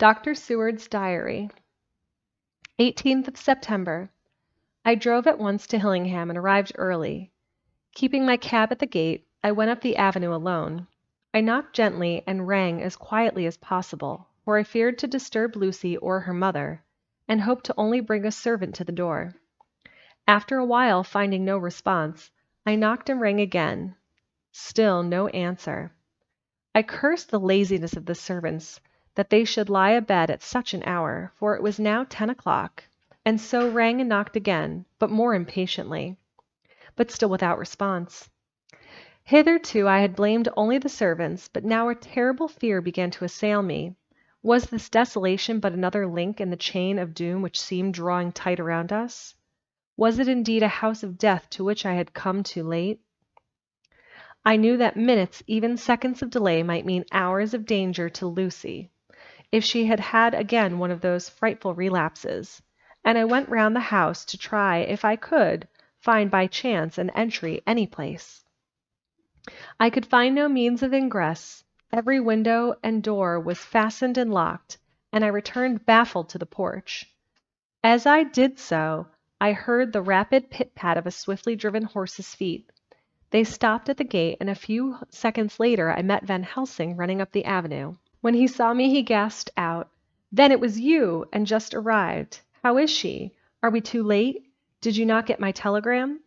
Dr. Seward's Diary, 18th of September. I drove at once to Hillingham and arrived early. Keeping my cab at the gate, I went up the avenue alone. I knocked gently and rang as quietly as possible, for I feared to disturb Lucy or her mother, and hoped to only bring a servant to the door. After a while, finding no response, I knocked and rang again. Still no answer. I cursed the laziness of the servants, that they should lie abed at such an hour, for it was now 10 o'clock, and so rang and knocked again, but more impatiently, but still without response. Hitherto I had blamed only the servants, but now a terrible fear began to assail me. Was this desolation but another link in the chain of doom which seemed drawing tight around us? Was it indeed a house of death to which I had come too late? I knew that minutes, even seconds of delay might mean hours of danger to Lucy, if she had had again one of those frightful relapses, and I went round the house to try if I could find by chance an entry any place. I could find no means of ingress. Every window and door was fastened and locked, and I returned baffled to the porch. As I did so, I heard the rapid pit-pat of a swiftly driven horse's feet. They stopped at the gate, and a few seconds later I met Van Helsing running up the avenue. When he saw me, he gasped out, "Then it was you, and just arrived. How is she? Are we too late? Did you not get my telegram?"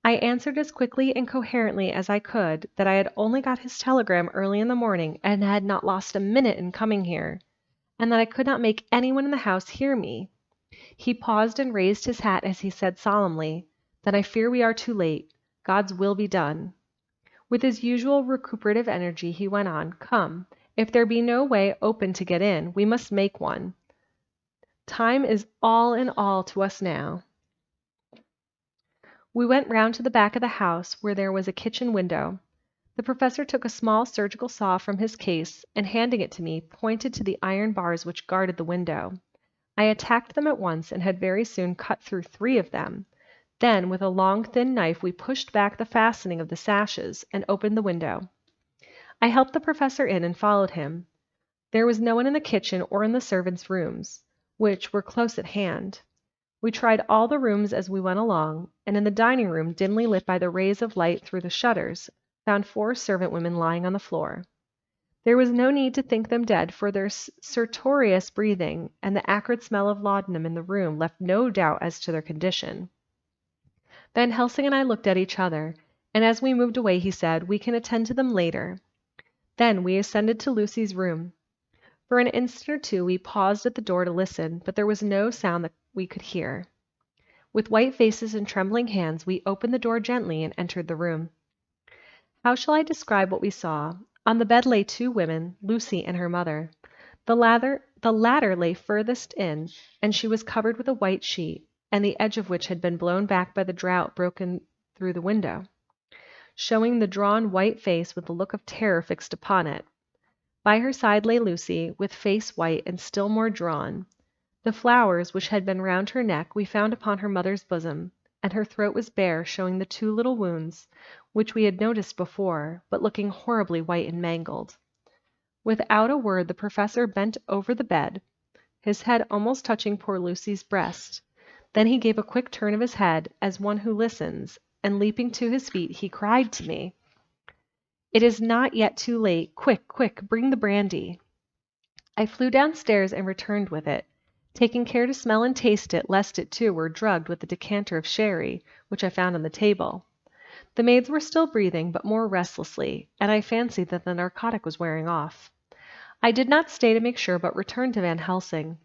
I answered as quickly and coherently as I could that I had only got his telegram early in the morning and had not lost a minute in coming here, and that I could not make anyone in the house hear me. He paused and raised his hat as he said solemnly, "Then I fear we are too late. God's will be done." With his usual recuperative energy, he went on, "Come, if there be no way open to get in, we must make one. Time is all in all to us now." We went round to the back of the house, where there was a kitchen window. The professor took a small surgical saw from his case, and handing it to me, pointed to the iron bars which guarded the window. I attacked them at once, and had very soon cut through 3 of them. Then, with a long, thin knife, we pushed back the fastening of the sashes, and opened the window. I helped the professor in and followed him. There was no one in the kitchen or in the servants' rooms, which were close at hand. We tried all the rooms as we went along, and in the dining room, dimly lit by the rays of light through the shutters, found 4 servant women lying on the floor. There was no need to think them dead, for their stertorous breathing and the acrid smell of laudanum in the room left no doubt as to their condition. Van Helsing and I looked at each other, and as we moved away he said, "We can attend to them later." Then we ascended to Lucy's room. For an instant or two we paused at the door to listen, but there was no sound that we could hear. With white faces and trembling hands we opened the door gently and entered the room. How shall I describe what we saw? On the bed lay 2 women, Lucy and her mother. The latter lay furthest in, and she was covered with a white sheet, and the edge of which had been blown back by the draught broken through the window, showing the drawn white face with a look of terror fixed upon it. By her side lay Lucy, with face white and still more drawn. The flowers which had been round her neck we found upon her mother's bosom, and her throat was bare, showing the 2 little wounds, which we had noticed before, but looking horribly white and mangled. Without a word the professor bent over the bed, his head almost touching poor Lucy's breast. Then he gave a quick turn of his head, as one who listens, and leaping to his feet, he cried to me, "It is not yet too late. Quick, quick, bring the brandy." I flew downstairs and returned with it, taking care to smell and taste it, lest it too were drugged with the decanter of sherry, which I found on the table. The maids were still breathing, but more restlessly, and I fancied that the narcotic was wearing off. I did not stay to make sure, but returned to Van Helsing.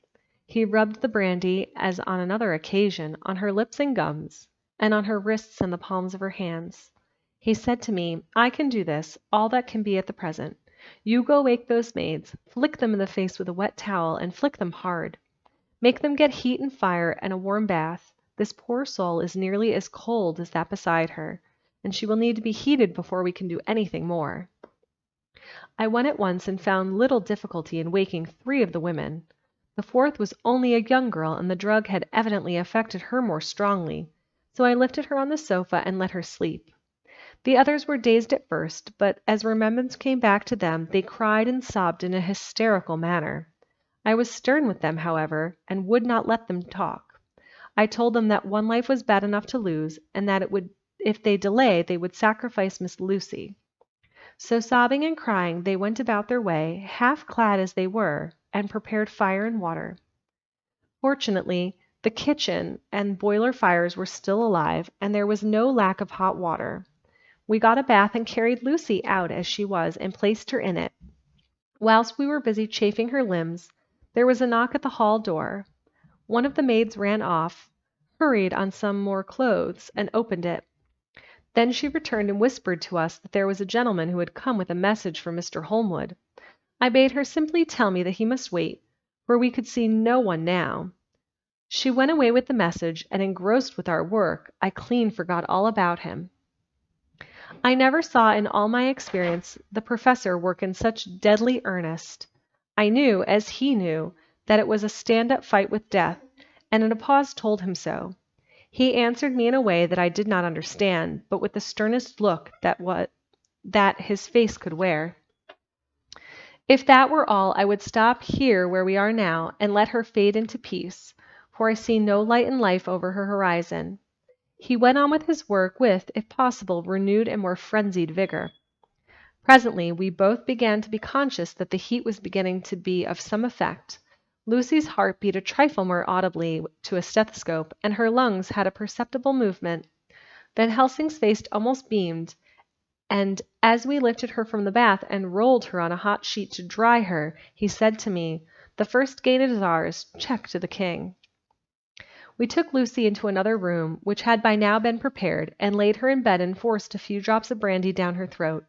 He rubbed the brandy, as on another occasion, on her lips and gums, and on her wrists and the palms of her hands. He said to me, "I can do this, all that can be at the present. You go wake those maids, flick them in the face with a wet towel, and flick them hard. Make them get heat and fire and a warm bath. This poor soul is nearly as cold as that beside her, and she will need to be heated before we can do anything more." I went at once and found little difficulty in waking 3 of the women. The 4th was only a young girl, and the drug had evidently affected her more strongly, so I lifted her on the sofa and let her sleep. The others were dazed at first, but as remembrance came back to them, they cried and sobbed in a hysterical manner. I was stern with them, however, and would not let them talk. I told them that one life was bad enough to lose, and that if they delay, they would sacrifice Miss Lucy. So sobbing and crying, they went about their way, half clad as they were, and prepared fire and water. Fortunately, the kitchen and boiler fires were still alive, and there was no lack of hot water. We got a bath and carried Lucy out as she was and placed her in it. Whilst we were busy chafing her limbs, there was a knock at the hall door. One of the maids ran off, hurried on some more clothes, and opened it. Then she returned and whispered to us that there was a gentleman who had come with a message for Mr. Holmwood. I bade her simply tell me that he must wait, for we could see no one now. She went away with the message, and engrossed with our work, I clean forgot all about him. I never saw in all my experience the professor work in such deadly earnest. I knew, as he knew, that it was a stand-up fight with death, and in a pause told him so. He answered me in a way that I did not understand, but with the sternest look that his face could wear. If that were all, I would stop here where we are now, and let her fade into peace, for I see no light in life over her horizon. He went on with his work with, if possible, renewed and more frenzied vigor. Presently we both began to be conscious that the heat was beginning to be of some effect. Lucy's heart beat a trifle more audibly to a stethoscope, and her lungs had a perceptible movement. Van Helsing's face almost beamed, and as we lifted her from the bath and rolled her on a hot sheet to dry her, he said to me, "The first gate is ours, check to the king." We took Lucy into another room, which had by now been prepared, and laid her in bed and forced a few drops of brandy down her throat.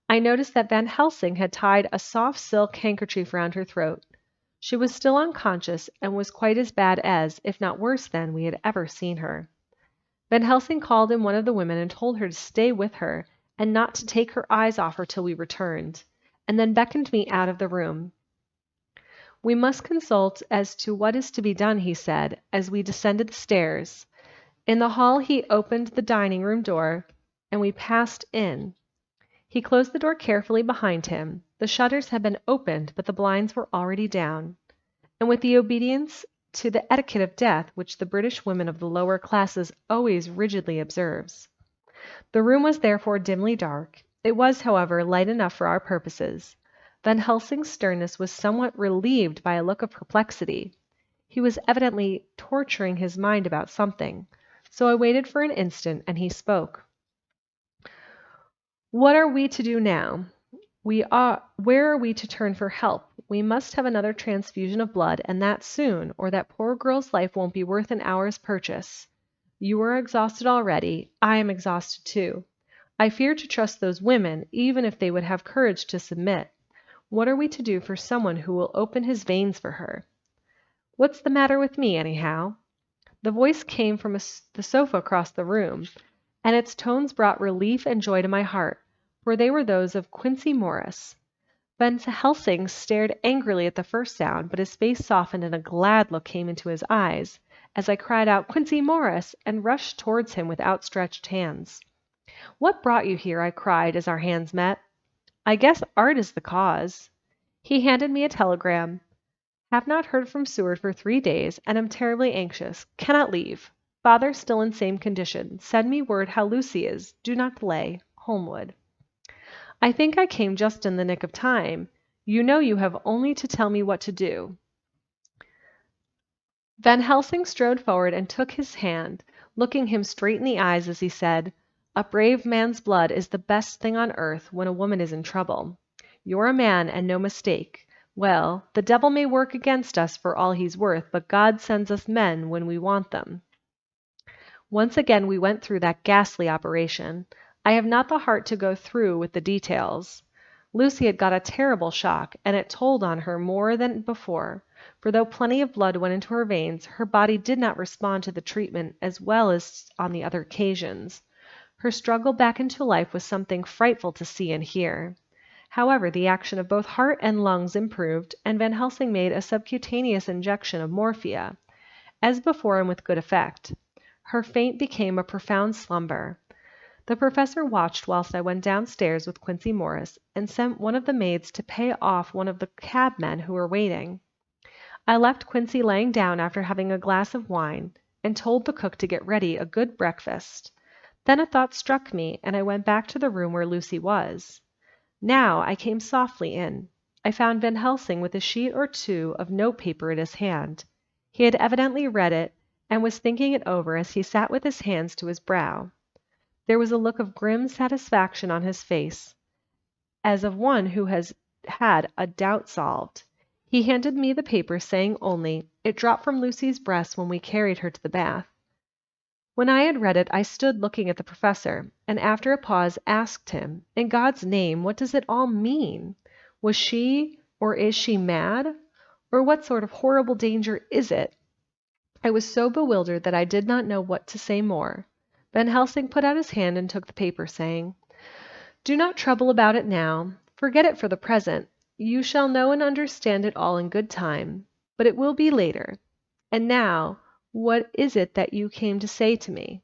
I noticed that Van Helsing had tied a soft silk handkerchief round her throat. She was still unconscious, and was quite as bad as, if not worse than, we had ever seen her. Van Helsing called in one of the women and told her to stay with her, and not to take her eyes off her till we returned, and then beckoned me out of the room. "We must consult as to what is to be done," he said, as we descended the stairs. In the hall he opened the dining-room door, and we passed in. He closed the door carefully behind him. The shutters had been opened, but the blinds were already down. And with the obedience to the etiquette of death which the British women of the lower classes always rigidly observes. The room was therefore dimly dark. It was, however, light enough for our purposes. Van Helsing's sternness was somewhat relieved by a look of perplexity. He was evidently torturing his mind about something, so I waited for an instant, and he spoke. "What are we to do now? Where are we to turn for help? We must have another transfusion of blood, and that soon, or that poor girl's life won't be worth an hour's purchase. You are exhausted already. I am exhausted too. I fear to trust those women, even if they would have courage to submit. What are we to do for someone who will open his veins for her? What's the matter with me, anyhow?" The voice came from the sofa across the room, and its tones brought relief and joy to my heart, for they were those of Quincy Morris. Van Helsing stared angrily at the first sound, but his face softened and a glad look came into his eyes, as I cried out, "Quincy Morris!" and rushed towards him with outstretched hands. "What brought you here?" I cried as our hands met. "I guess art is the cause." He handed me a telegram. "Have not heard from Seward for 3 days, and am terribly anxious. Cannot leave. Father still in same condition. Send me word how Lucy is. Do not delay. Holmwood." I think I came just in the nick of time. You know you have only to tell me what to do. Van Helsing strode forward and took his hand, looking him straight in the eyes as he said, "A brave man's blood is the best thing on earth when a woman is in trouble. You're a man, and no mistake. Well, the devil may work against us for all he's worth, but God sends us men when we want them." Once again we went through that ghastly operation. I have not the heart to go through with the details. Lucy had got a terrible shock, and it told on her more than before, for though plenty of blood went into her veins, her body did not respond to the treatment as well as on the other occasions. Her struggle back into life was something frightful to see and hear. However, the action of both heart and lungs improved, and Van Helsing made a subcutaneous injection of morphia, as before and with good effect. Her faint became a profound slumber. The professor watched whilst I went downstairs with Quincy Morris, and sent one of the maids to pay off one of the cabmen who were waiting. I left Quincy laying down after having a glass of wine, and told the cook to get ready a good breakfast. Then a thought struck me, and I went back to the room where Lucy was. Now I came softly in. I found Van Helsing with a sheet or two of notepaper in his hand. He had evidently read it, and was thinking it over as he sat with his hands to his brow. There was a look of grim satisfaction on his face, as of one who has had a doubt solved. He handed me the paper, saying only, "It dropped from Lucy's breast when we carried her to the bath." When I had read it, I stood looking at the professor, and after a pause asked him, "In God's name, what does it all mean? Was she, or is she mad? Or what sort of horrible danger is it?" I was so bewildered that I did not know what to say more. Van Helsing put out his hand and took the paper, saying, "Do not trouble about it now. Forget it for the present. You shall know and understand it all in good time. But it will be later. And now, what is it that you came to say to me?"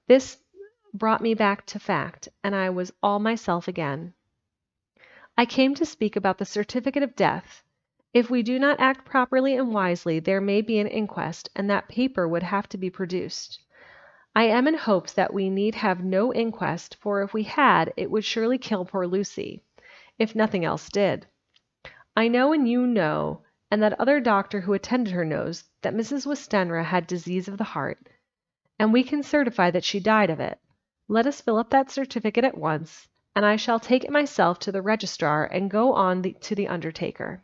This brought me back to fact, and I was all myself again. "I came to speak about the certificate of death. If we do not act properly and wisely, there may be an inquest, and that paper would have to be produced. I am in hopes that we need have no inquest, for if we had, it would surely kill poor Lucy, if nothing else did. I know, and you know, and that other doctor who attended her knows, that Mrs. Westenra had disease of the heart, and we can certify that she died of it. Let us fill up that certificate at once, and I shall take it myself to the registrar and go on to the undertaker."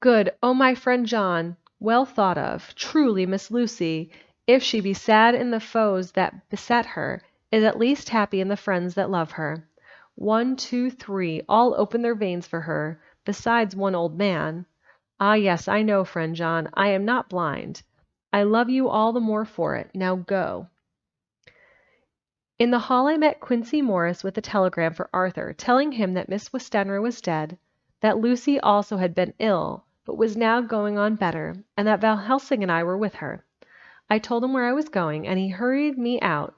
"Good, oh my friend John, well thought of. Truly, Miss Lucy, if she be sad in the foes that beset her, is at least happy in the friends that love her. 1, 2, 3, all open their veins for her, besides one old man. Ah, yes, I know, friend John, I am not blind. I love you all the more for it. Now go." In the hall I met Quincy Morris with a telegram for Arthur, telling him that Miss Westenra was dead, that Lucy also had been ill, but was now going on better, and that Van Helsing and I were with her. I told him where I was going, and he hurried me out,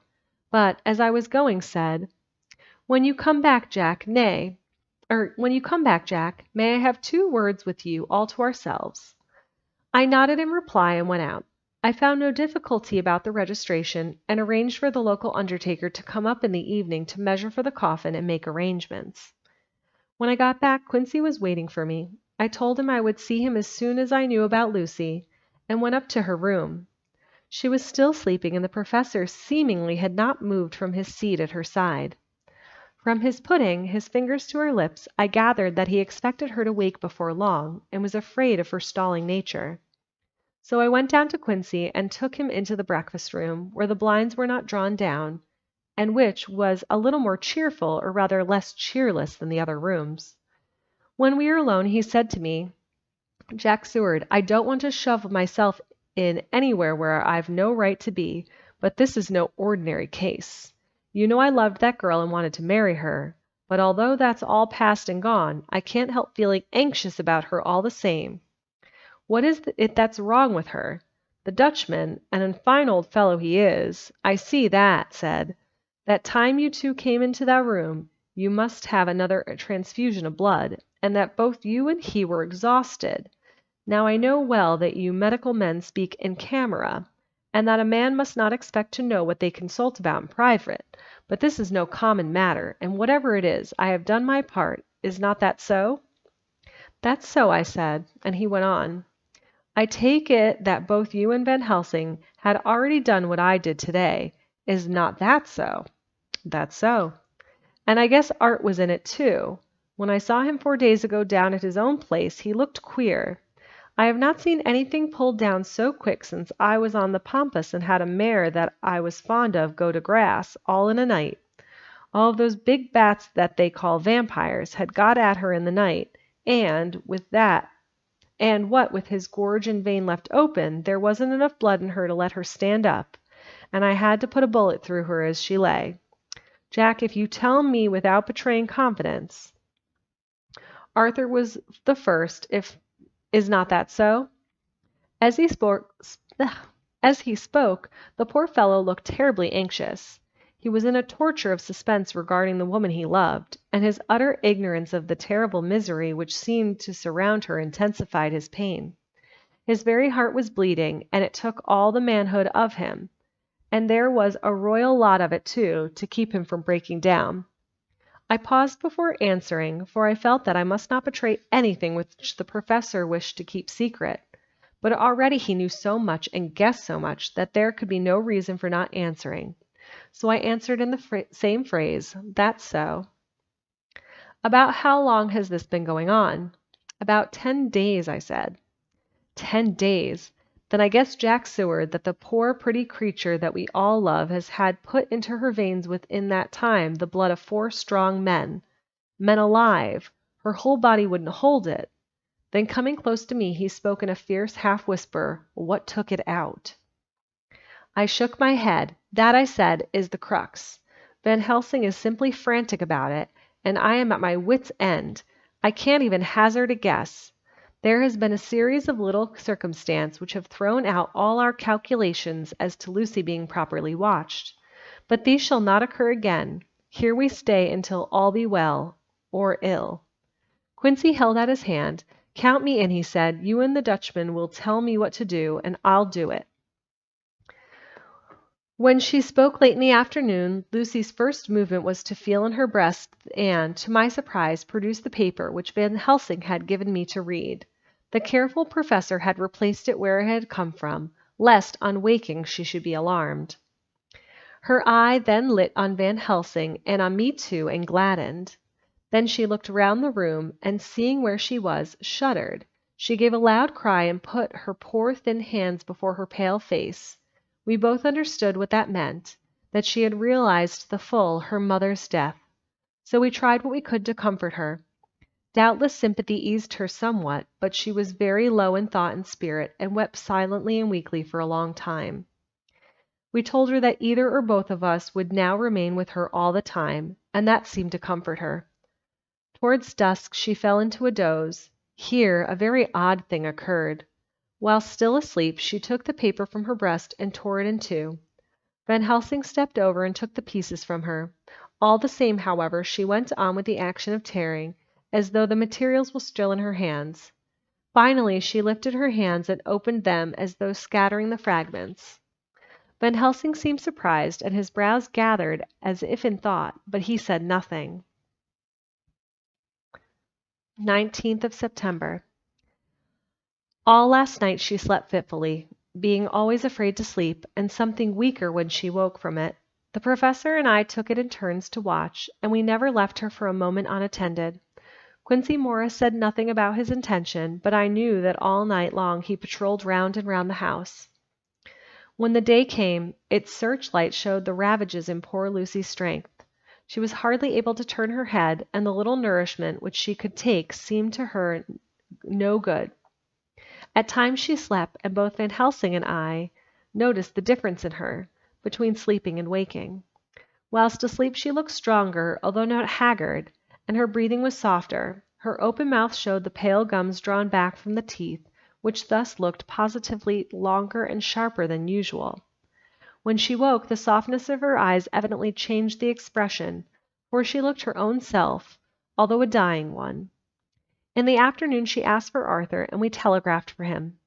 but, as I was going, said, when you come back, Jack, may I have 2 words with you all to ourselves?" I nodded in reply and went out. I found no difficulty about the registration, and arranged for the local undertaker to come up in the evening to measure for the coffin and make arrangements. When I got back, Quincy was waiting for me. I told him I would see him as soon as I knew about Lucy, and went up to her room. She was still sleeping, and the professor seemingly had not moved from his seat at her side. From his putting his fingers to her lips, I gathered that he expected her to wake before long, and was afraid of her stalling nature. So I went down to Quincy and took him into the breakfast room, where the blinds were not drawn down, and which was a little more cheerful, or rather less cheerless, than the other rooms. When we were alone, he said to me, "Jack Seward, I don't want to shove myself in anywhere where I've no right to be, but this is no ordinary case. You know I loved that girl and wanted to marry her, but although that's all past and gone, I can't help feeling anxious about her all the same. What is it that's wrong with her? The Dutchman, and a fine old fellow he is, I see that, said, that time you 2 came into that room, you must have another transfusion of blood, and that both you and he were exhausted. Now I know well that you medical men speak in camera, and that a man must not expect to know what they consult about in private, but this is no common matter, and whatever it is, I have done my part. Is not that so?" "That's so," I said, and he went on. "I take it that both you and Van Helsing had already done what I did today. Is not that so?" "That's so." "And I guess Art was in it too. When I saw him 4 days ago down at his own place, he looked queer. I have not seen anything pulled down so quick since I was on the Pampas and had a mare that I was fond of go to grass, all in a night. All of those big bats that they call vampires had got at her in the night, and what with his gorge and vein left open, there wasn't enough blood in her to let her stand up, and I had to put a bullet through her as she lay. Jack, if you tell me without betraying confidence, Arthur was the first, is not that so?" As he spoke, the poor fellow looked terribly anxious. He was in a torture of suspense regarding the woman he loved, and his utter ignorance of the terrible misery which seemed to surround her intensified his pain. His very heart was bleeding, and it took all the manhood of him, and there was a royal lot of it too, to keep him from breaking down. I paused before answering, for I felt that I must not betray anything which the professor wished to keep secret. But already he knew so much and guessed so much that there could be no reason for not answering. So I answered in the same phrase, "That's so." "About how long has this been going on?" "About 10 days," I said. 10 days! Then I guess Jack Seward that the poor pretty creature that we all love has had put into her veins within that time the blood of 4 strong men. Men alive! Her whole body wouldn't hold it. Then coming close to me, he spoke in a fierce half-whisper, "What took it out?" I shook my head. "That," I said, "is the crux. Van Helsing is simply frantic about it, and I am at my wits' end. I can't even hazard a guess. There has been a series of little circumstances which have thrown out all our calculations as to Lucy being properly watched. But these shall not occur again. Here we stay until all be well, or ill." Quincy held out his hand. "Count me in," he said. "You and the Dutchman will tell me what to do, and I'll do it." When she spoke late in the afternoon, Lucy's first movement was to feel in her breast and, to my surprise, produce the paper which Van Helsing had given me to read. The careful professor had replaced it where it had come from, lest on waking she should be alarmed. Her eye then lit on Van Helsing and on me too, and gladdened. Then she looked round the room, and seeing where she was, shuddered. She gave a loud cry and put her poor thin hands before her pale face. We both understood what that meant, that she had realized to the full her mother's death. So we tried what we could to comfort her. Doubtless sympathy eased her somewhat, but she was very low in thought and spirit, and wept silently and weakly for a long time. We told her that either or both of us would now remain with her all the time, and that seemed to comfort her. Towards dusk she fell into a doze. Here a very odd thing occurred. While still asleep, she took the paper from her breast and tore it in two. Van Helsing stepped over and took the pieces from her. All the same, however, she went on with the action of tearing, as though the materials were still in her hands. Finally, she lifted her hands and opened them as though scattering the fragments. Van Helsing seemed surprised, and his brows gathered as if in thought, but he said nothing. 19th of September. All last night she slept fitfully, being always afraid to sleep, and something weaker when she woke from it. The professor and I took it in turns to watch, and we never left her for a moment unattended. Quincy Morris said nothing about his intention, but I knew that all night long he patrolled round and round the house. When the day came, its searchlight showed the ravages in poor Lucy's strength. She was hardly able to turn her head, and the little nourishment which she could take seemed to her no good. At times she slept, and both Van Helsing and I noticed the difference in her, between sleeping and waking. Whilst asleep she looked stronger, although not haggard, and her breathing was softer. Her open mouth showed the pale gums drawn back from the teeth, which thus looked positively longer and sharper than usual. When she woke, the softness of her eyes evidently changed the expression, for she looked her own self, although a dying one. In the afternoon she asked for Arthur, and we telegraphed for him.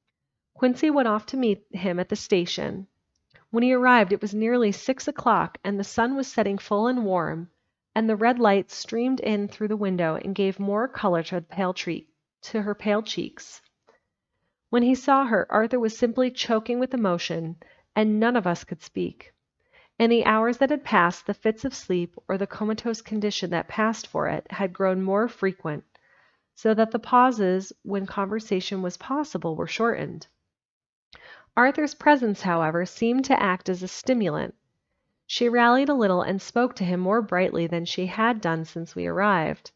Quincy went off to meet him at the station. When he arrived it was nearly 6 o'clock, and the sun was setting full and warm, and the red light streamed in through the window and gave more color to her pale cheeks. When he saw her, Arthur was simply choking with emotion, and none of us could speak. In the hours that had passed, the fits of sleep, or the comatose condition that passed for it, had grown more frequent, so that the pauses when conversation was possible were shortened. Arthur's presence, however, seemed to act as a stimulant. She rallied a little and spoke to him more brightly than she had done since we arrived.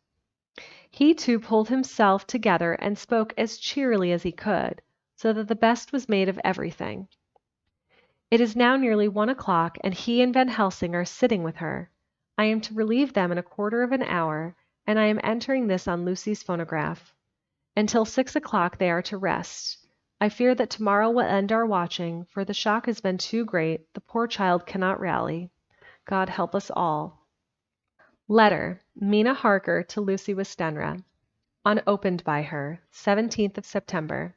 He too pulled himself together and spoke as cheerily as he could, so that the best was made of everything. It is now nearly 1 o'clock, and he and Van Helsing are sitting with her. I am to relieve them in a quarter of an hour, and I am entering this on Lucy's phonograph. Until 6 o'clock they are to rest. I fear that tomorrow will end our watching, for the shock has been too great. The poor child cannot rally. God help us all. Letter, Mina Harker to Lucy Westenra. Unopened by her, 17th of September.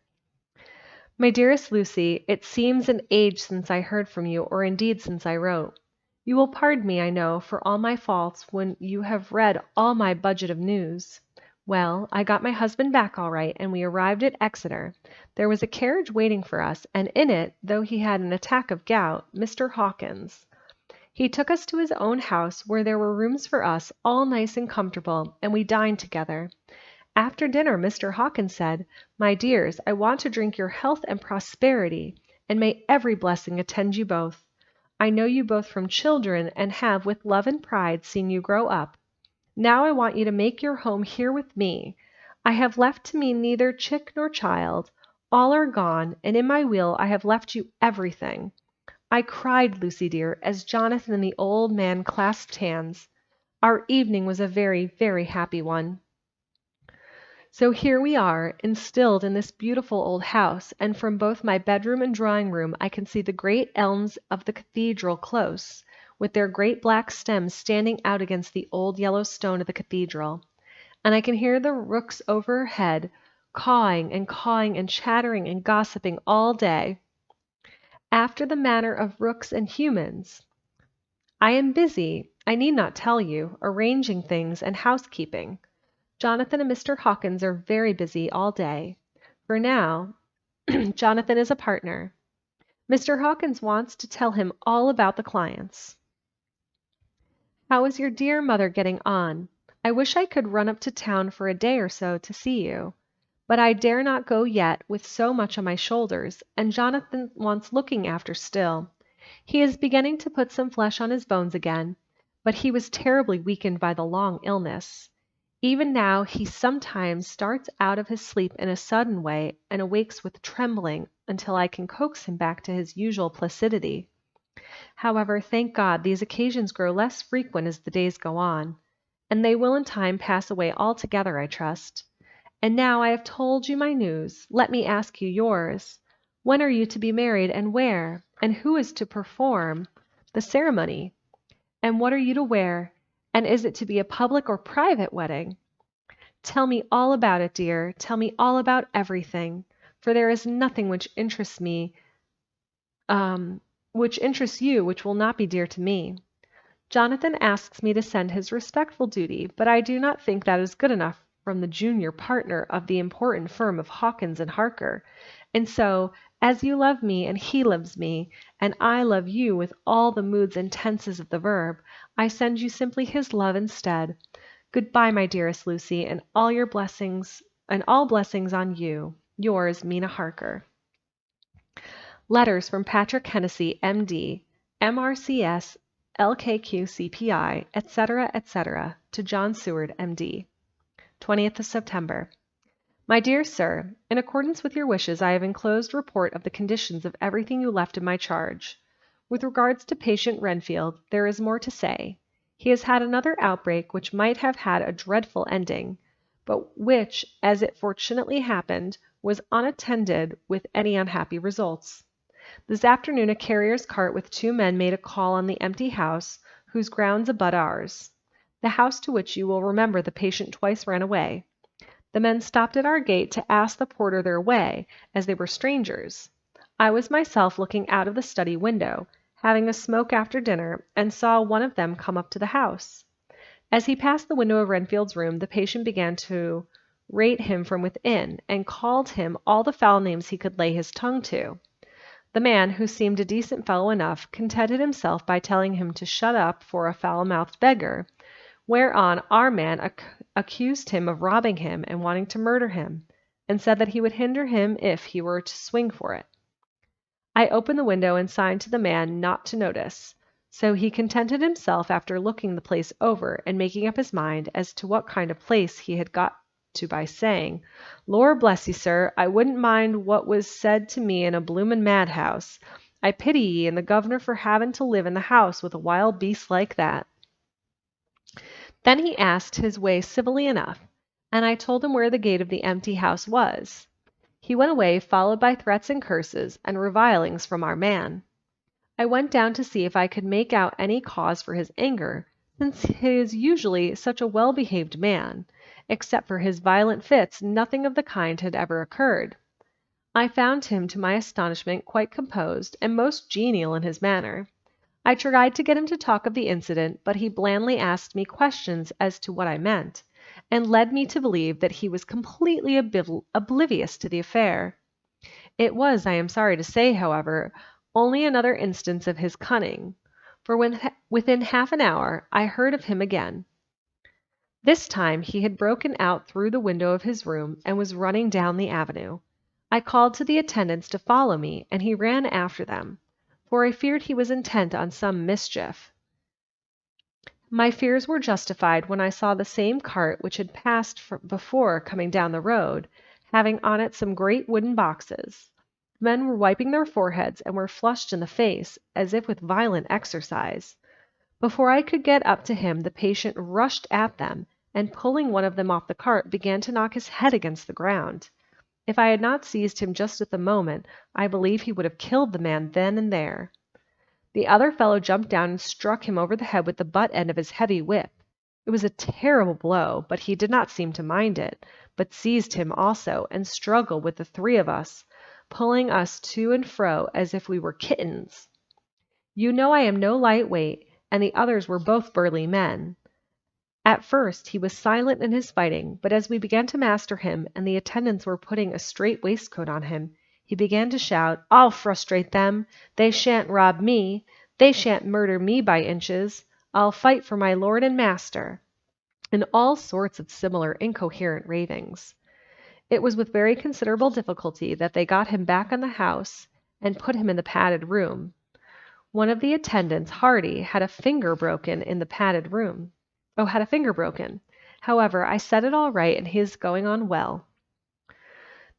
My dearest Lucy, it seems an age since I heard from you, or indeed since I wrote. You will pardon me, I know, for all my faults when you have read all my budget of news. Well, I got my husband back all right, and we arrived at Exeter. There was a carriage waiting for us, and in it, though he had an attack of gout, Mr. Hawkins. He took us to his own house, where there were rooms for us, all nice and comfortable, and we dined together. After dinner Mr. Hawkins said, "My dears, I want to drink your health and prosperity, and may every blessing attend you both. I know you both from children, and have with love and pride seen you grow up. Now I want you to make your home here with me. I have left to me neither chick nor child. All are gone, and in my will I have left you everything." I cried, Lucy dear, as Jonathan and the old man clasped hands. Our evening was a very, very happy one. So here we are, instilled in this beautiful old house, and from both my bedroom and drawing room I can see the great elms of the cathedral close, with their great black stems standing out against the old yellow stone of the cathedral, and I can hear the rooks overhead cawing and chattering and gossiping all day, after the manner of rooks and humans. I am busy, I need not tell you, arranging things and housekeeping. Jonathan and Mr. Hawkins are very busy all day, for now Jonathan is a partner. Mr. Hawkins wants to tell him all about the clients. How is your dear mother getting on? I wish I could run up to town for a day or so to see you, but I dare not go yet with so much on my shoulders, and Jonathan wants looking after still. He is beginning to put some flesh on his bones again, but he was terribly weakened by the long illness. Even now he sometimes starts out of his sleep in a sudden way and awakes with trembling until I can coax him back to his usual placidity. However, thank God, these occasions grow less frequent as the days go on, and they will in time pass away altogether, I trust. And now I have told you my news, let me ask you yours. When are you to be married, and where? And who is to perform the ceremony? And what are you to wear? And is it to be a public or private wedding? Tell me all about it, dear. Tell me all about everything, for there is nothing which interests me, which interests you, which will not be dear to me. Jonathan asks me to send his respectful duty, but I do not think that is good enough from the junior partner of the important firm of Hawkins and Harker, and so, as you love me and he loves me, and I love you with all the moods and tenses of the verb, I send you simply his love instead. Goodbye, my dearest Lucy, and all blessings on you. Yours, Mina Harker. Letters from Patrick Hennessy, M.D., M.R.C.S., LKQ-CPI, etc., etc., to John Seward, M.D. 20th of September. My dear Sir, in accordance with your wishes, I have enclosed a report of the conditions of everything you left in my charge. With regards to patient Renfield, there is more to say. He has had another outbreak which might have had a dreadful ending, but which, as it fortunately happened, was unattended with any unhappy results. This afternoon a carrier's cart with 2 men made a call on the empty house, whose grounds abut ours, the house to which you will remember the patient twice ran away. The men stopped at our gate to ask the porter their way, as they were strangers. I was myself looking out of the study window, having a smoke after dinner, and saw one of them come up to the house. As he passed the window of Renfield's room, the patient began to rate him from within, and called him all the foul names he could lay his tongue to. The man, who seemed a decent fellow enough, contented himself by telling him to shut up for a foul-mouthed beggar, whereon our man accused him of robbing him and wanting to murder him, and said that he would hinder him if he were to swing for it. I opened the window and signed to the man not to notice, so he contented himself after looking the place over and making up his mind as to what kind of place he had got to by saying, "Lor bless you, sir, I wouldn't mind what was said to me in a bloomin' madhouse. I pity ye and the governor for having to live in the house with a wild beast like that." Then he asked his way civilly enough, and I told him where the gate of the empty house was. He went away, followed by threats and curses and revilings from our man. I went down to see if I could make out any cause for his anger, since he is usually such a well-behaved man. Except for his violent fits, nothing of the kind had ever occurred. I found him, to my astonishment, quite composed and most genial in his manner. I tried to get him to talk of the incident, but he blandly asked me questions as to what I meant, and led me to believe that he was completely oblivious to the affair. It was, I am sorry to say, however, only another instance of his cunning, for within half an hour I heard of him again. This time he had broken out through the window of his room and was running down the avenue. I called to the attendants to follow me, and he ran after them, for I feared he was intent on some mischief. My fears were justified when I saw the same cart which had passed before coming down the road, having on it some great wooden boxes. Men were wiping their foreheads and were flushed in the face, as if with violent exercise. Before I could get up to him, the patient rushed at them, and pulling one of them off the cart, began to knock his head against the ground. If I had not seized him just at the moment, I believe he would have killed the man then and there. The other fellow jumped down and struck him over the head with the butt end of his heavy whip. It was a terrible blow, but he did not seem to mind it, but seized him also, and struggled with the three of us, pulling us to and fro as if we were kittens. You know I am no light weight, and the others were both burly men. At first he was silent in his fighting, but as we began to master him, and the attendants were putting a strait waistcoat on him, he began to shout, "I'll frustrate them! They shan't rob me! They shan't murder me by inches! I'll fight for my lord and master!" and all sorts of similar incoherent ravings. It was with very considerable difficulty that they got him back in the house and put him in the padded room. One of the attendants, Hardy, had a finger broken in the padded room. Had a finger broken. However, I set it all right, and he is going on well.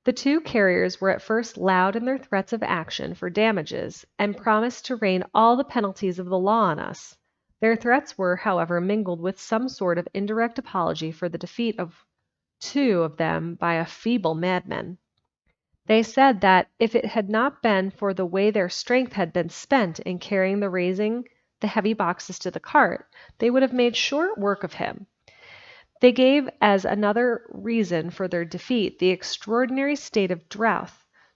The two carriers were at first loud in their threats of action for damages, and promised to rain all the penalties of the law on us. Their threats were, however, mingled with some sort of indirect apology for the defeat of two of them by a feeble madman. They said that if it had not been for the way their strength had been spent in carrying raising the heavy boxes to the cart, they would have made short work of him. They gave as another reason for their defeat the extraordinary state of drought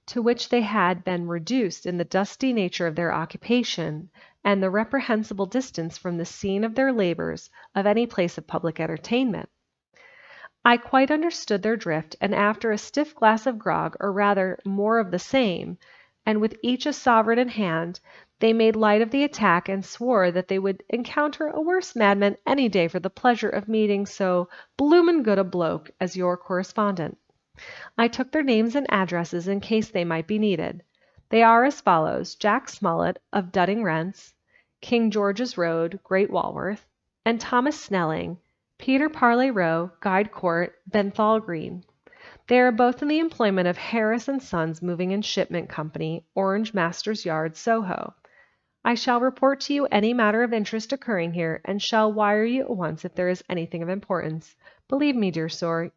to which they had been reduced in the dusty nature of their occupation, and the reprehensible distance from the scene of their labors of any place of public entertainment. I quite understood their drift, and after a stiff glass of grog, or rather more of the same, and with each a sovereign in hand, they made light of the attack and swore that they would encounter a worse madman any day for the pleasure of meeting so bloomin' good a bloke as your correspondent. I took their names and addresses in case they might be needed. They are as follows: Jack Smollett of Dudding Rents, King George's Road, Great Walworth, and Thomas Snelling, Peter Parley Row, Guide Court, Benthall Green. They are both in the employment of Harris and Sons Moving and Shipment Company, Orange Masters Yard, Soho. I shall report to you any matter of interest occurring here, and shall wire you at once if there is anything of importance. Believe me, dear sir,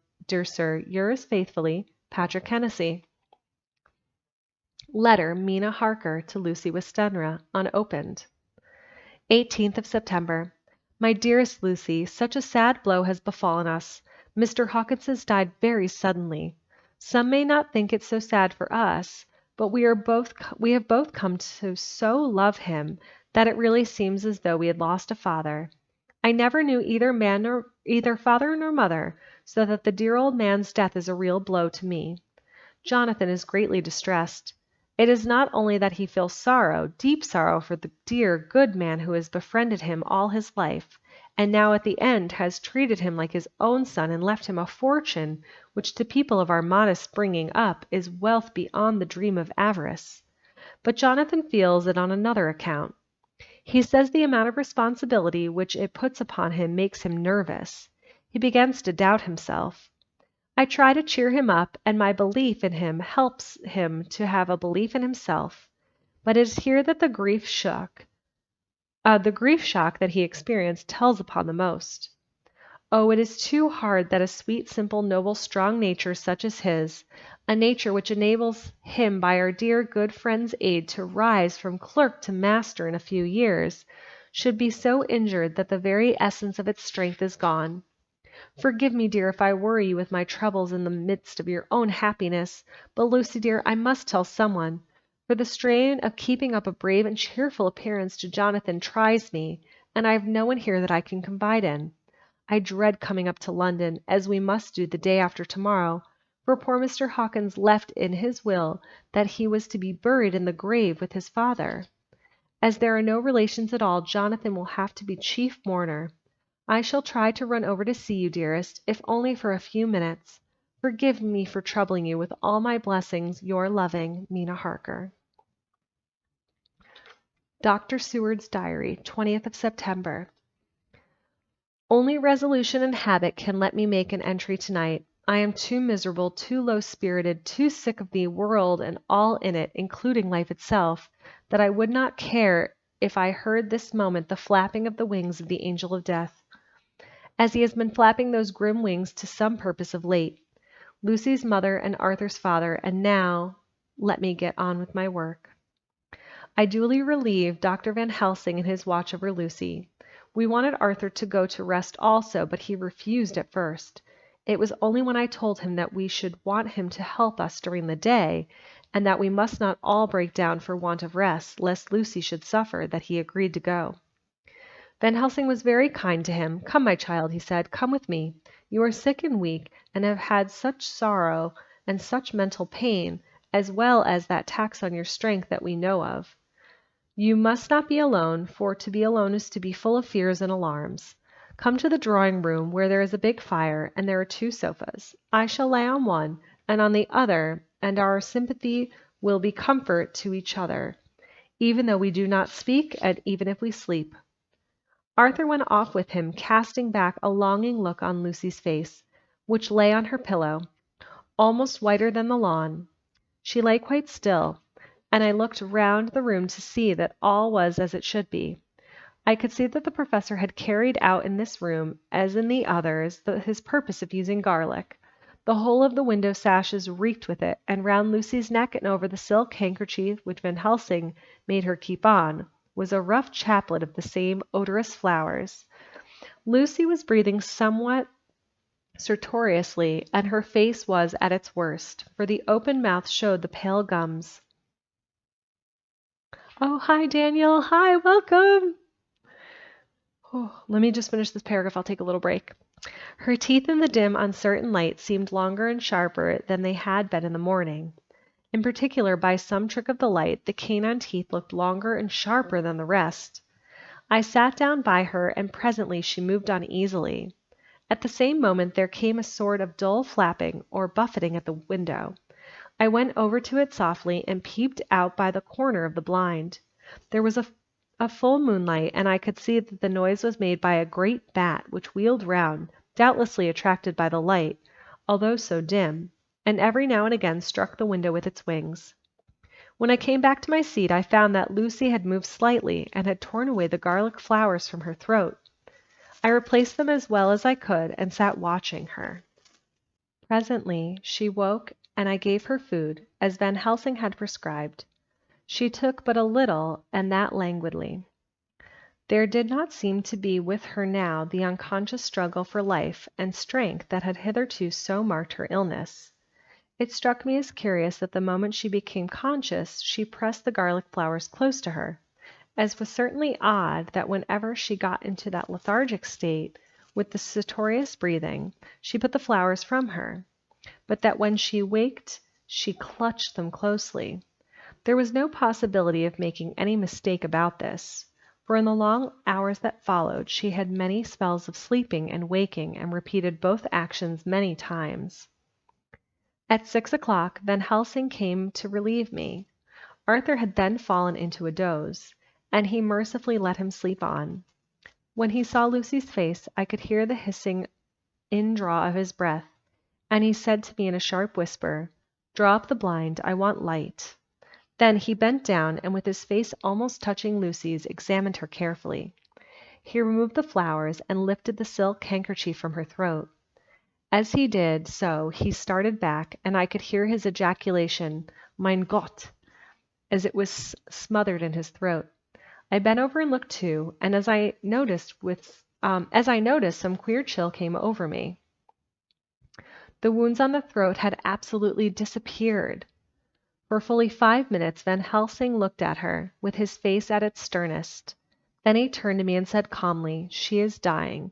yours faithfully, Patrick Hennessy. Letter Mina Harker to Lucy Westenra, unopened. 18th of September. My dearest Lucy, such a sad blow has befallen us. Mr. Hawkins has died very suddenly. Some may not think it so sad for us, but we have both come to so love him that it really seems as though we had lost a father. I never knew either father nor mother, so that the dear old man's death is a real blow to me. Jonathan is greatly distressed. It is not only that he feels sorrow, deep sorrow, for the dear, good man who has befriended him all his life, and now at the end has treated him like his own son and left him a fortune which to people of our modest bringing up is wealth beyond the dream of avarice. But Jonathan feels it on another account. He says the amount of responsibility which it puts upon him makes him nervous. He begins to doubt himself. I try to cheer him up, and my belief in him helps him to have a belief in himself. But it is here that the grief shock that he experienced tells upon the most. Oh, it is too hard that a sweet, simple, noble, strong nature such as his, a nature which enables him by our dear good friend's aid to rise from clerk to master in a few years, should be so injured that the very essence of its strength is gone. Forgive me, dear, if I worry you with my troubles in the midst of your own happiness, but Lucy, dear, I must tell someone, for the strain of keeping up a brave and cheerful appearance to Jonathan tries me, and I have no one here that I can confide in. I dread coming up to London, as we must do the day after tomorrow, for poor Mr. Hawkins left in his will that he was to be buried in the grave with his father. As there are no relations at all, Jonathan will have to be chief mourner. I shall try to run over to see you, dearest, if only for a few minutes. Forgive me for troubling you with all my blessings, your loving Mina Harker. Dr. Seward's Diary, 20th of September. Only resolution and habit can let me make an entry tonight. I am too miserable, too low-spirited, too sick of the world and all in it, including life itself, that I would not care if I heard this moment the flapping of the wings of the angel of death, as he has been flapping those grim wings to some purpose of late. Lucy's mother and Arthur's father, and now let me get on with my work. I duly relieved Dr. Van Helsing in his watch over Lucy. We wanted Arthur to go to rest also, but he refused at first. It was only when I told him that we should want him to help us during the day, and that we must not all break down for want of rest, lest Lucy should suffer, that he agreed to go. Van Helsing was very kind to him. Come, my child, he said, come with me. You are sick and weak, and have had such sorrow and such mental pain, as well as that tax on your strength that we know of. You must not be alone, for to be alone is to be full of fears and alarms. Come to the drawing room, where there is a big fire, and there are 2 sofas. I shall lay on one, and on the other, and our sympathy will be comfort to each other, even though we do not speak, and even if we sleep. Arthur went off with him, casting back a longing look on Lucy's face, which lay on her pillow, almost whiter than the lawn. She lay quite still, and I looked round the room to see that all was as it should be. I could see that the professor had carried out in this room, as in the others, his purpose of using garlic. The whole of the window sashes reeked with it, and round Lucy's neck and over the silk handkerchief which Van Helsing made her keep on, was a rough chaplet of the same odorous flowers. Lucy was breathing somewhat stertorously, and her face was at its worst, for the open mouth showed the pale gums. Oh, hi, Daniel. Hi, welcome. Oh, let me just finish this paragraph. I'll take a little break. Her teeth in the dim, uncertain light seemed longer and sharper than they had been in the morning. In particular, by some trick of the light, the canine teeth looked longer and sharper than the rest. I sat down by her, and presently she moved uneasily. At the same moment there came a sort of dull flapping or buffeting at the window. I went over to it softly and peeped out by the corner of the blind. There was a full moonlight, and I could see that the noise was made by a great bat which wheeled round, doubtlessly attracted by the light, although so dim, and every now and again struck the window with its wings. When I came back to my seat, I found that Lucy had moved slightly and had torn away the garlic flowers from her throat. I replaced them as well as I could and sat watching her. Presently she woke, and I gave her food, as Van Helsing had prescribed. She took but a little, and that languidly. There did not seem to be with her now the unconscious struggle for life and strength that had hitherto so marked her illness. It struck me as curious that the moment she became conscious she pressed the garlic flowers close to her, as was certainly odd that whenever she got into that lethargic state, with the stertorous breathing, she put the flowers from her, but that when she waked she clutched them closely. There was no possibility of making any mistake about this, for in the long hours that followed she had many spells of sleeping and waking, and repeated both actions many times. At 6 o'clock Van Helsing came to relieve me. Arthur had then fallen into a doze, and he mercifully let him sleep on. When he saw Lucy's face, I could hear the hissing indraw of his breath, and he said to me in a sharp whisper, "Draw up the blind, I want light." Then he bent down, and with his face almost touching Lucy's, examined her carefully. he removed the flowers and lifted the silk handkerchief from her throat. As he did so, he started back, and I could hear his ejaculation, Mein Gott, as it was smothered in his throat. I bent over and looked too, and as I noticed some queer chill came over me. The wounds on the throat had absolutely disappeared. For fully 5 minutes Van Helsing looked at her, with his face at its sternest. Then he turned to me and said calmly, "She is dying.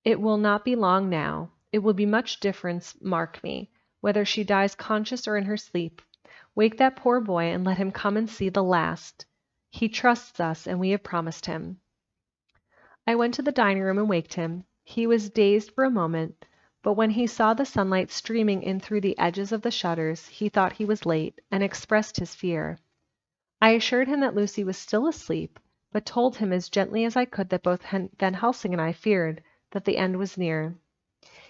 It will not be long now. It will be much difference, mark me, whether she dies conscious or in her sleep. Wake that poor boy and let him come and see the last. He trusts us, and we have promised him." I went to the dining room and waked him. He was dazed for a moment, but when he saw the sunlight streaming in through the edges of the shutters, he thought he was late, and expressed his fear. I assured him that Lucy was still asleep, but told him as gently as I could that both Van Helsing and I feared that the end was near.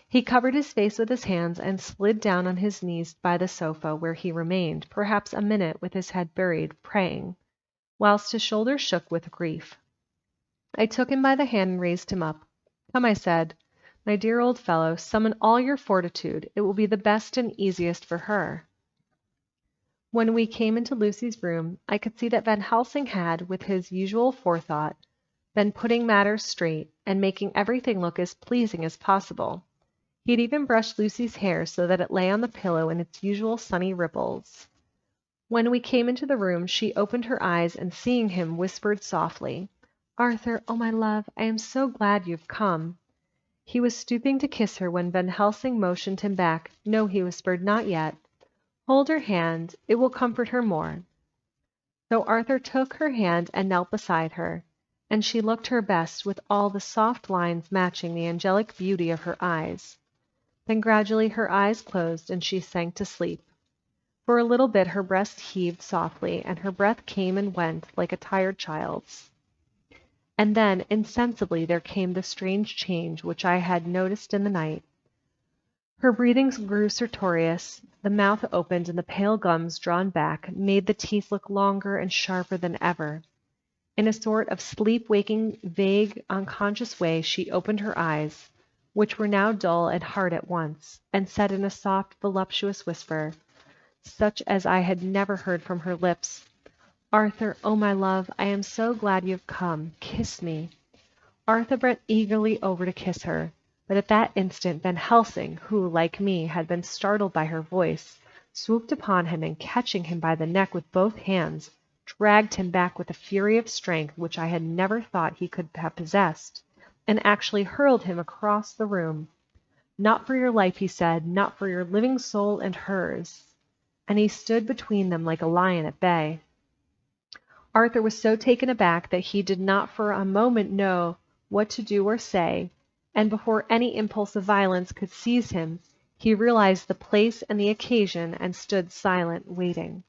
He covered his face with his hands and slid down on his knees by the sofa, where he remained, perhaps a minute, with his head buried, praying, whilst his shoulders shook with grief. I took him by the hand and raised him up. "Come," I said, "my dear old fellow, summon all your fortitude. It will be the best and easiest for her." When we came into Lucy's room, I could see that Van Helsing had, with his usual forethought, been putting matters straight, and making everything look as pleasing as possible. He had even brushed Lucy's hair so that it lay on the pillow in its usual sunny ripples. When we came into the room, she opened her eyes and, seeing him, whispered softly, "Arthur, oh my love, I am so glad you've come." He was stooping to kiss her when Van Helsing motioned him back. "No," he whispered, "not yet. Hold her hand. It will comfort her more." So Arthur took her hand and knelt beside her, and she looked her best, with all the soft lines matching the angelic beauty of her eyes. Then gradually her eyes closed and she sank to sleep. For a little bit her breast heaved softly, and her breath came and went like a tired child's. And then, insensibly, there came the strange change which I had noticed in the night. Her breathing grew stertorous, the mouth opened, and the pale gums, drawn back, made the teeth look longer and sharper than ever. In a sort of sleep-waking, vague, unconscious way she opened her eyes, which were now dull and hard at once, and said in a soft, voluptuous whisper, such as I had never heard from her lips, "Arthur, oh my love, I am so glad you have come. Kiss me." Arthur bent eagerly over to kiss her, but at that instant Van Helsing, who, like me, had been startled by her voice, swooped upon him and, catching him by the neck with both hands, dragged him back with a fury of strength which I had never thought he could have possessed, and actually hurled him across the room. "Not for your life," he said, "not for your living soul and hers." And he stood between them like a lion at bay. Arthur was so taken aback that he did not for a moment know what to do or say, and before any impulse of violence could seize him, he realized the place and the occasion and stood silent, waiting.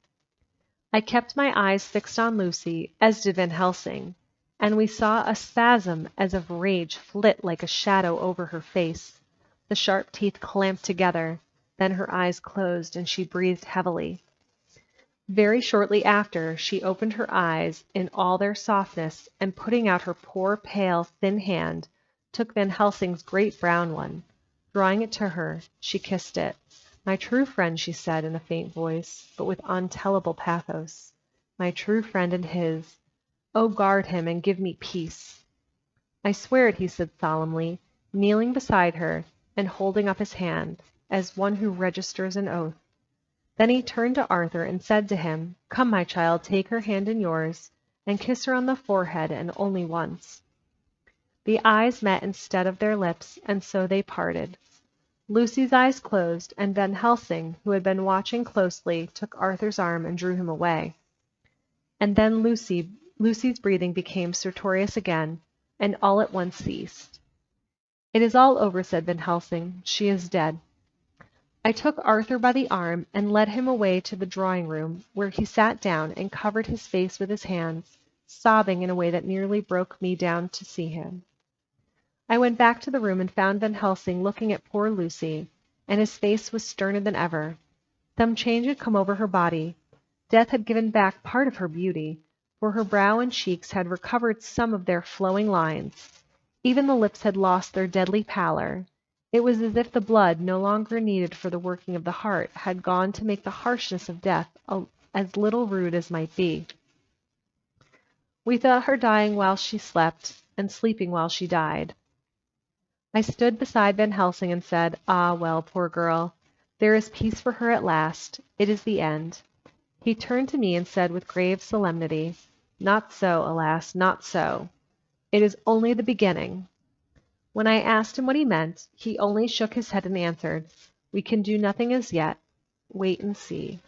I kept my eyes fixed on Lucy, as did Van Helsing, and we saw a spasm as of rage flit like a shadow over her face. The sharp teeth clamped together, then her eyes closed and she breathed heavily. Very shortly after, she opened her eyes in all their softness, and putting out her poor, pale, thin hand, took Van Helsing's great brown one. Drawing it to her, she kissed it. "My true friend," she said in a faint voice, but with untellable pathos. "My true friend and his. Oh, guard him and give me peace." "I swear it," he said solemnly, kneeling beside her and holding up his hand, as one who registers an oath. Then he turned to Arthur and said to him, "Come, my child, take her hand in yours, and kiss her on the forehead, and only once." The eyes met instead of their lips, and so they parted. Lucy's eyes closed, and Van Helsing, who had been watching closely, took Arthur's arm and drew him away. And then Lucy's breathing became stertorous again, and all at once ceased. "It is all over," said Van Helsing. "She is dead." I took Arthur by the arm and led him away to the drawing-room, where he sat down and covered his face with his hands, sobbing in a way that nearly broke me down to see him. I went back to the room and found Van Helsing looking at poor Lucy, and his face was sterner than ever. Some change had come over her body. Death had given back part of her beauty, for her brow and cheeks had recovered some of their flowing lines. Even the lips had lost their deadly pallor. It was as if the blood, no longer needed for the working of the heart, had gone to make the harshness of death as little rude as might be. We thought her dying while she slept, and sleeping while she died. I stood beside Van Helsing and said, "Ah, well, poor girl. There is peace for her at last. It is the end." He turned to me and said with grave solemnity, "Not so, alas, not so. It is only the beginning." When I asked him what he meant, he only shook his head and answered, "We can do nothing as yet. Wait and see."